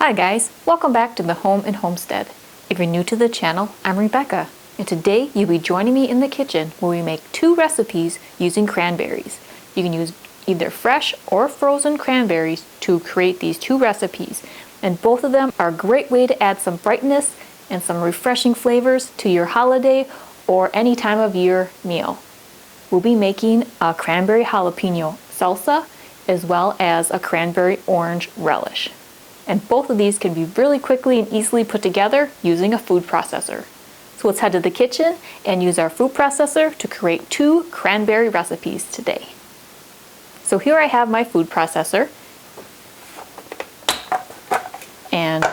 Hi guys, welcome back to the Home and Homestead. If you're new to the channel, I'm Rebecca, and today you'll be joining me in the kitchen where we make two recipes using cranberries. You can use either fresh or frozen cranberries to create these two recipes, and both of them are a great way to add some brightness and some refreshing flavors to your holiday or any time of year meal. We'll be making a cranberry jalapeno salsa as well as a cranberry orange relish. And both of these can be really quickly and easily put together using a food processor. So let's head to the kitchen and use our food processor to create two cranberry recipes today. So here I have my food processor. And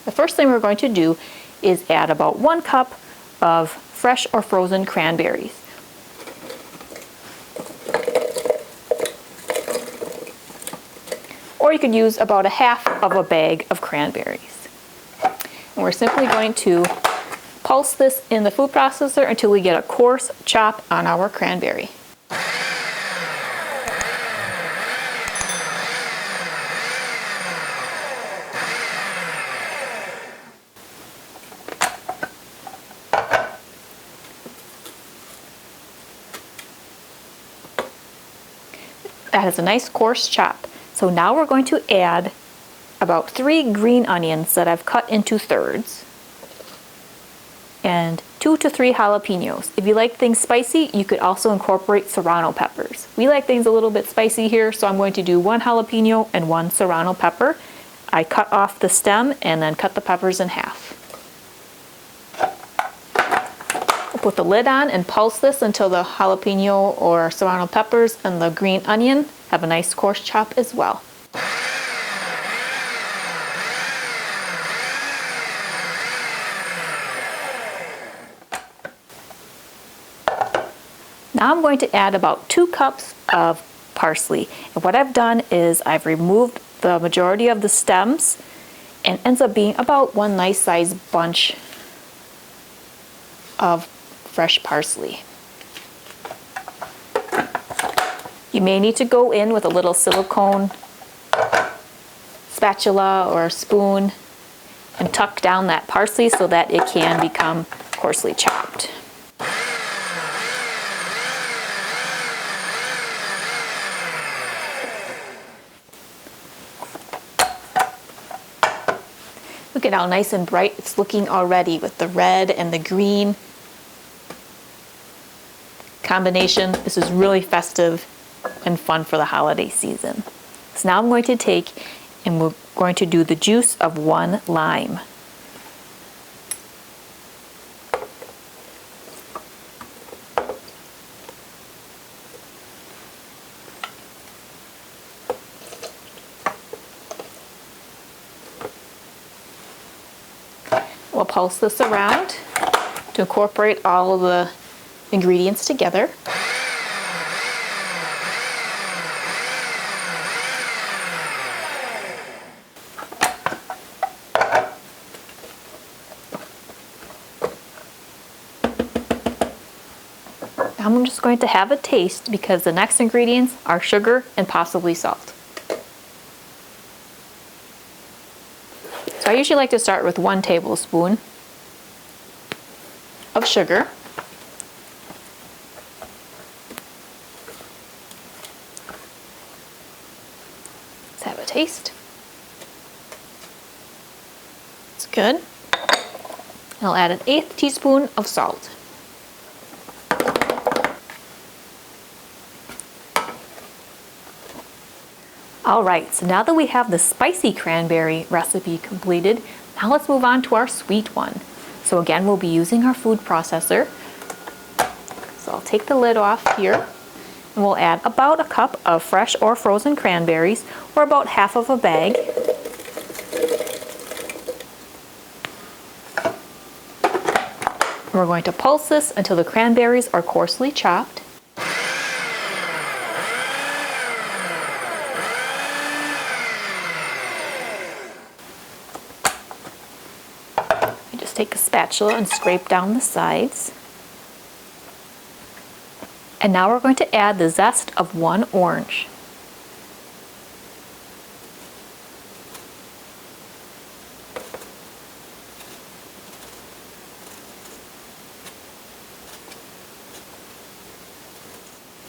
the first thing we're going to do is add about 1 cup of fresh or frozen cranberries. Or you could use about a half of a bag of cranberries. And we're simply going to pulse this in the food processor until we get a coarse chop on our cranberry. That is a nice coarse chop. So now we're going to add about 3 green onions that I've cut into thirds and 2 to 3 jalapenos. If you like things spicy, you could also incorporate serrano peppers. We like things a little bit spicy here, so I'm going to do 1 jalapeno and 1 serrano pepper. I cut off the stem and then cut the peppers in half. We'll put the lid on and pulse this until the jalapeno or serrano peppers and the green onion have a nice coarse chop as well. Now I'm going to add about 2 cups of parsley. And what I've done is I've removed the majority of the stems, and it ends up being about 1 nice sized bunch of fresh parsley. You may need to go in with a little silicone spatula or spoon and tuck down that parsley so that it can become coarsely chopped. Look at how nice and bright it's looking already with the red and the green combination. This is really festive and fun for the holiday season. So now I'm going to take and we're going to do the juice of 1 lime. We'll pulse this around to incorporate all of the ingredients together. I'm just going to have a taste because the next ingredients are sugar and possibly salt. So I usually like to start with 1 tablespoon of sugar. Let's have a taste. It's good. I'll add an 1/8 teaspoon of salt. Alright, so now that we have the spicy cranberry recipe completed, now let's move on to our sweet one. So again, we'll be using our food processor. So I'll take the lid off here, and we'll add about 1 cup of fresh or frozen cranberries, or about half of a bag. We're going to pulse this until the cranberries are coarsely chopped. Take a spatula and scrape down the sides. And now we're going to add the zest of 1 orange.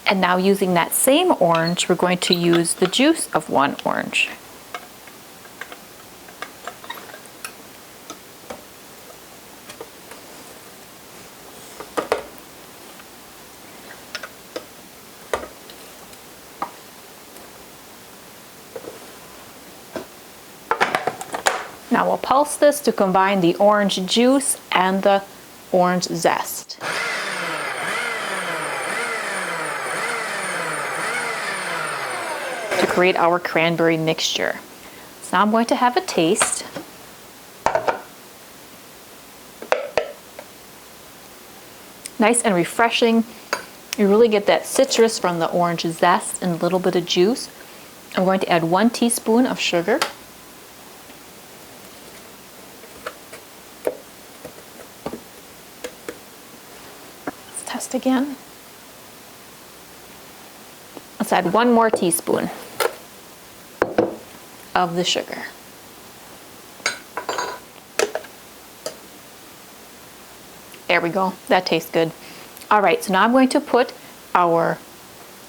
And now using that same orange, we're going to use the juice of one orange. Now we'll pulse this to combine the orange juice and the orange zest. To create our cranberry mixture. So now I'm going to have a taste. Nice and refreshing. You really get that citrus from the orange zest and a little bit of juice. I'm going to add 1 teaspoon of sugar. Let's test again. Let's add 1 more teaspoon of the sugar. There we go. That tastes good. All right, so now I'm going to put our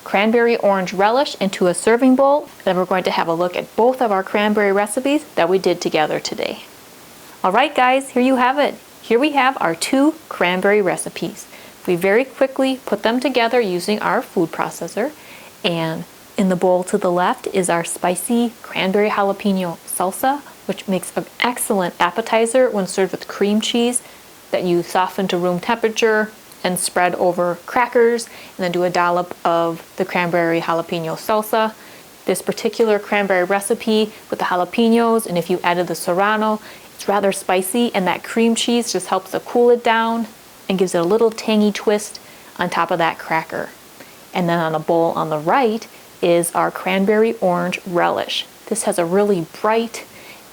cranberry orange relish into a serving bowl. Then we're going to have a look at both of our cranberry recipes that we did together today. All right, guys, here you have it. Here we have our 2 cranberry recipes. We very quickly put them together using our food processor. And in the bowl to the left is our spicy cranberry jalapeno salsa, which makes an excellent appetizer when served with cream cheese that you soften to room temperature and spread over crackers, and then do a dollop of the cranberry jalapeno salsa. This particular cranberry recipe with the jalapenos, and if you added the serrano, it's rather spicy, and that cream cheese just helps to cool it down and gives it a little tangy twist on top of that cracker. And then on the bowl on the right is our cranberry orange relish. This has a really bright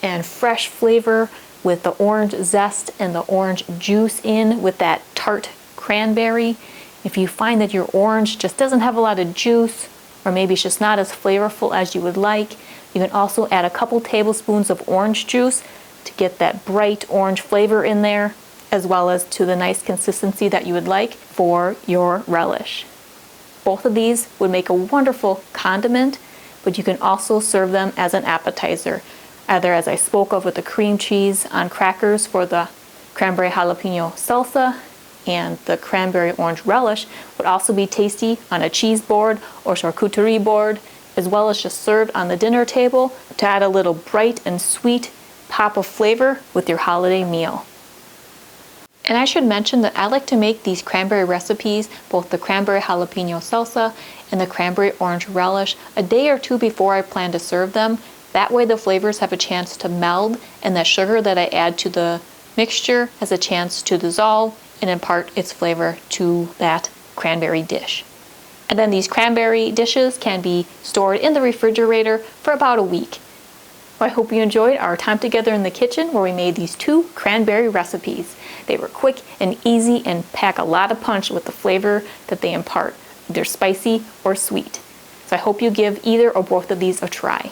and fresh flavor with the orange zest and the orange juice in with that tart cranberry. If you find that your orange just doesn't have a lot of juice, or maybe it's just not as flavorful as you would like, you can also add a couple tablespoons of orange juice to get that bright orange flavor in there, as well as to the nice consistency that you would like for your relish. Both of these would make a wonderful condiment, but you can also serve them as an appetizer, either as I spoke of with the cream cheese on crackers for the cranberry jalapeno salsa, and the cranberry orange relish would also be tasty on a cheese board or charcuterie board, as well as just served on the dinner table to add a little bright and sweet pop of flavor with your holiday meal. And I should mention that I like to make these cranberry recipes, both the cranberry jalapeno salsa and the cranberry orange relish, a day or 2 before I plan to serve them. That way the flavors have a chance to meld, and the sugar that I add to the mixture has a chance to dissolve and impart its flavor to that cranberry dish. And then these cranberry dishes can be stored in the refrigerator for about a week. Well, I hope you enjoyed our time together in the kitchen where we made these 2 cranberry recipes. They were quick and easy and pack a lot of punch with the flavor that they impart, either spicy or sweet. So I hope you give either or both of these a try.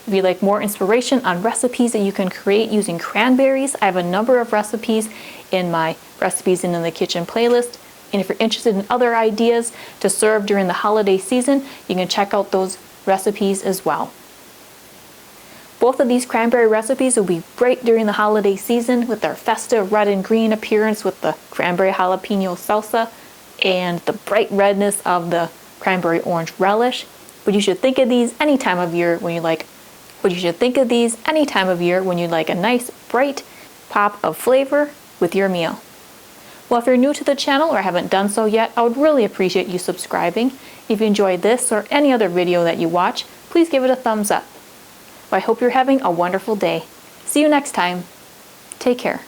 If you'd like more inspiration on recipes that you can create using cranberries, I have a number of recipes in my Recipes in the Kitchen playlist. And if you're interested in other ideas to serve during the holiday season, you can check out those recipes as well. Both of these cranberry recipes will be great during the holiday season with their festive red and green appearance with the cranberry jalapeno salsa and the bright redness of the cranberry orange relish. But you should think of these any time of year when you like a nice bright pop of flavor with your meal. Well, if you're new to the channel or haven't done so yet, I would really appreciate you subscribing. If you enjoyed this or any other video that you watch, please give it a thumbs up. Well, I hope you're having a wonderful day. See you next time. Take care.